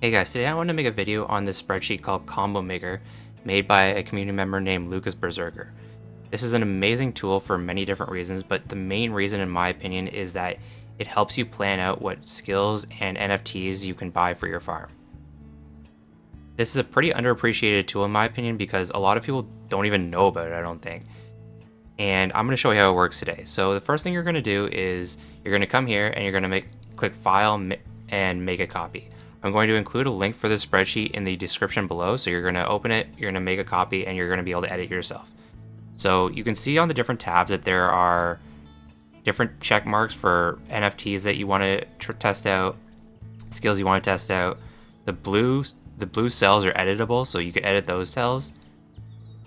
Hey guys, today I want to make a video on this spreadsheet called Combo Maker, made by a community member named Lucas Berserker. This is an amazing tool for many different reasons, but the main reason in my opinion is that it helps you plan out what skills and NFTs you can buy for your farm. This is a pretty underappreciated tool in my opinion because a lot of people don't even know about it, I don't think. And I'm going to show you how it works today. So the first thing you're going to do is you're going to come here and you're going to click File and make a copy. I'm going to include a link for this spreadsheet in the description below. So you're going to open it, you're going to make a copy, and you're going to be able to edit yourself. So you can see on the different tabs that there are different check marks for NFTs that you want to test out, skills you want to test out. The blue cells are editable, so you can edit those cells.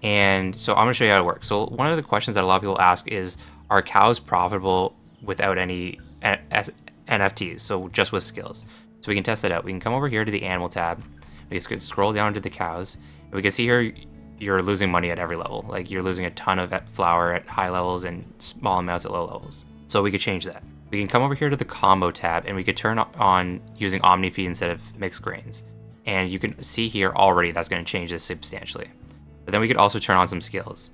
And so I'm going to show you how it works. So one of the questions that a lot of people ask is, are cows profitable without any NFTs, so just with skills? So we can test that out. We can come over here to the animal tab. We can scroll down to the cows. And we can see here you're losing money at every level. Like you're losing a ton of flour at high levels and small amounts at low levels. So we could change that. We can come over here to the combo tab and we could turn on using OmniFeed instead of mixed grains. And you can see here already that's going to change this substantially. But then we could also turn on some skills.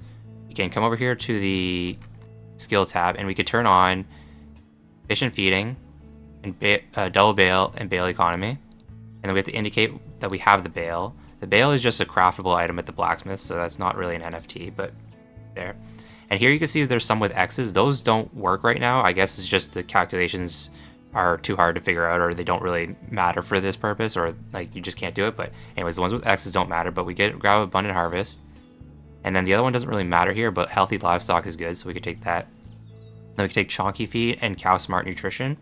You can come over here to the skill tab and we could turn on efficient feeding and double bale and bale economy. And then we have to indicate that we have the bale. The bale is just a craftable item at the blacksmith, so that's not really an NFT, but there. And here you can see there's some with X's. Those don't work right now. I guess it's just the calculations are too hard to figure out, or they don't really matter for this purpose, or like you just can't do it. But anyways, the ones with X's don't matter, but we grab abundant harvest. And then the other one doesn't really matter here, but healthy livestock is good, so we could take that. Then we can take chonky feed and cow smart nutrition.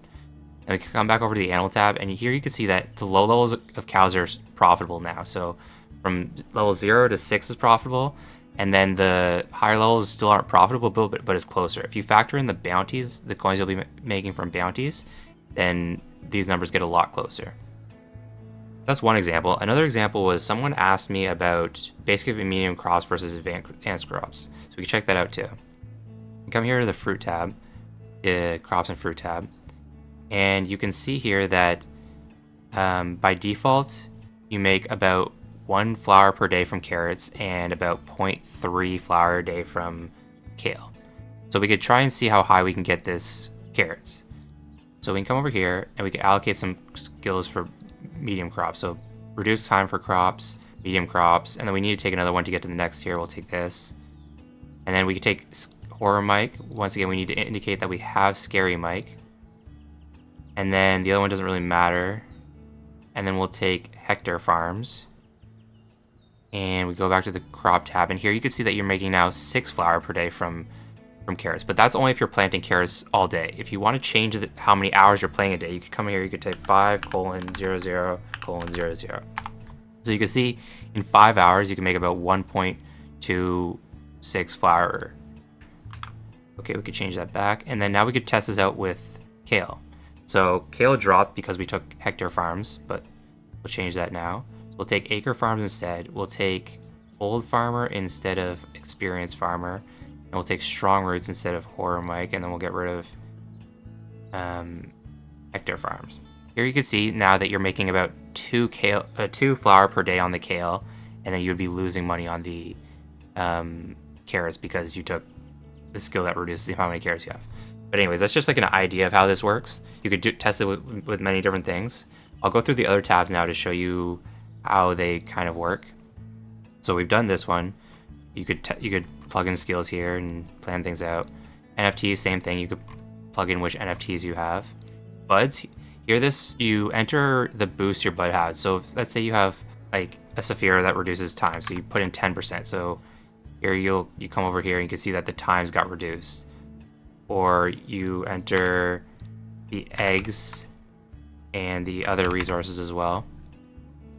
And we can come back over to the animal tab, and here you can see that the low levels of cows are profitable now. So from level 0 to 6 is profitable, and then the higher levels still aren't profitable, but it's closer. If you factor in the bounties, the coins you'll be making from bounties, then these numbers get a lot closer. That's one example. Another example was someone asked me about basic and medium crops versus advanced crops. So we can check that out too. You come here to the fruit tab, crops and fruit tab. And you can see here that by default, you make about 1 flower per day from carrots and about 0.3 flower a day from kale. So we could try and see how high we can get this carrots. So we can come over here and we can allocate some skills for medium crops. So reduce time for crops, medium crops, and then we need to take another one to get to the next tier. We'll take this. And then we can take Horror Mike. Once again, we need to indicate that we have Scary Mike. And then the other one doesn't really matter. And then we'll take Hector Farms. And we go back to the crop tab. And here you can see that you're making now 6 flower per day from carrots. But that's only if you're planting carrots all day. If you want to change how many hours you're planting a day, you could come here, you could type 5:00:00. So you can see in 5 hours, you can make about 1.26 flower. Okay, we could change that back. And then now we could test this out with kale. So kale dropped because we took Hector Farms, but we'll change that now. So we'll take Acre Farms instead. We'll take Old Farmer instead of Experienced Farmer. And we'll take Strong Roots instead of Horror Mike. And then we'll get rid of Hector Farms. Here you can see now that you're making about 2 flower per day on the kale. And then you'd be losing money on the carrots because you took the skill that reduces the amount of carrots you have. But anyways, that's just like an idea of how this works. You could test it with many different things. I'll go through the other tabs now to show you how they kind of work. So we've done this one. You could plug in skills here and plan things out. NFTs, same thing. You could plug in which NFTs you have. Buds, you enter the boost your bud has. So let's say you have like a Saphira that reduces time. So you put in 10%. So here you come over here and you can see that the times got reduced. Or you enter the eggs and the other resources as well.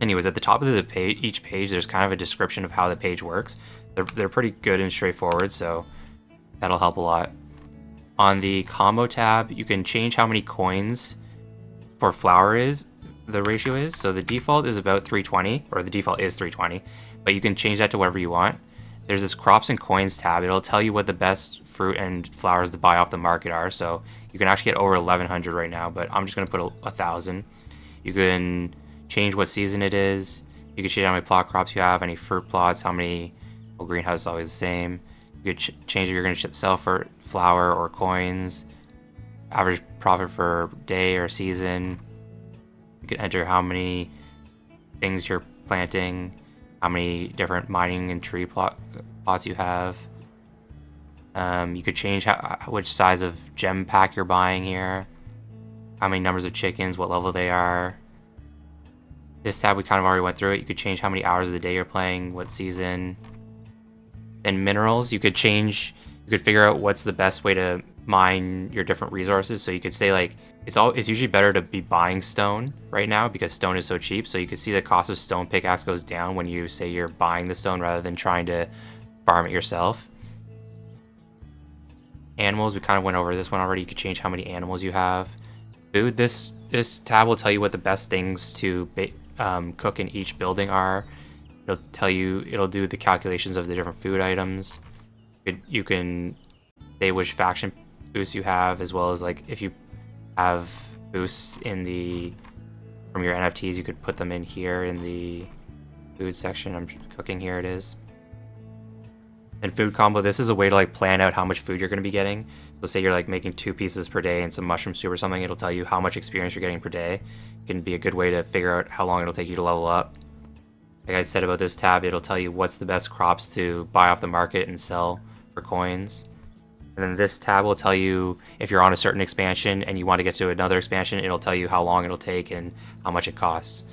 Anyways, at the top of each page, there's kind of a description of how the page works. They're pretty good and straightforward, so that'll help a lot. On the combo tab, you can change how many coins for flour the ratio is. So the default is about 320, or the default is 320, but you can change that to whatever you want. There's this crops and coins tab. It'll tell you what the best fruit and flowers to buy off the market are. So you can actually get over 1100 right now, but I'm just going to put 1000. You can change what season it is. You can change how many plot crops you have, any fruit plots, how many. Well, greenhouse is always the same. You could change if you're going to sell for flour or coins, average profit for day or season. You can enter how many things you're planting, how many different mining and tree plots you have. You could change which size of gem pack you're buying here, how many numbers of chickens, what level they are. This tab we kind of already went through it. You could change how many hours of the day you're playing, what season. Then minerals, you could figure out what's the best way to mine your different resources. So you could say like it's usually better to be buying stone right now because stone is so cheap. So you can see the cost of stone pickaxe goes down when you say you're buying the stone rather than trying to farm it yourself. Animals, we kind of went over this one already. You could change how many animals you have. Food, this tab will tell you what the best things to cook in each building are. It'll do the calculations of the different food items. You can say which faction boosts you have, as well as like if you have boosts from your NFTs, you could put them in here in the food section. I'm cooking, here it is. And food combo, this is a way to like plan out how much food you're going to be getting. So say you're like making 2 pieces per day and some mushroom soup or something, it'll tell you how much experience you're getting per day. It can be a good way to figure out how long it'll take you to level up. Like I said about this tab, it'll tell you what's the best crops to buy off the market and sell for coins. And then this tab will tell you if you're on a certain expansion and you want to get to another expansion, it'll tell you how long it'll take and how much it costs.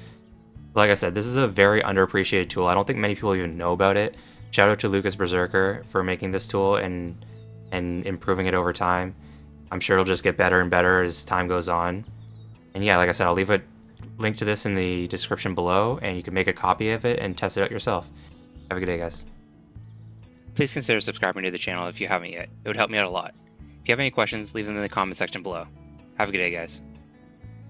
Like I said, this is a very underappreciated tool. I don't think many people even know about it. Shout out to Lucas Berserker for making this tool and improving it over time. I'm sure it'll just get better and better as time goes on. And yeah, like I said, I'll leave a link to this in the description below, and you can make a copy of it and test it out yourself. Have a good day, guys. Please consider subscribing to the channel if you haven't yet. It would help me out a lot. If you have any questions, leave them in the comment section below. Have a good day, guys.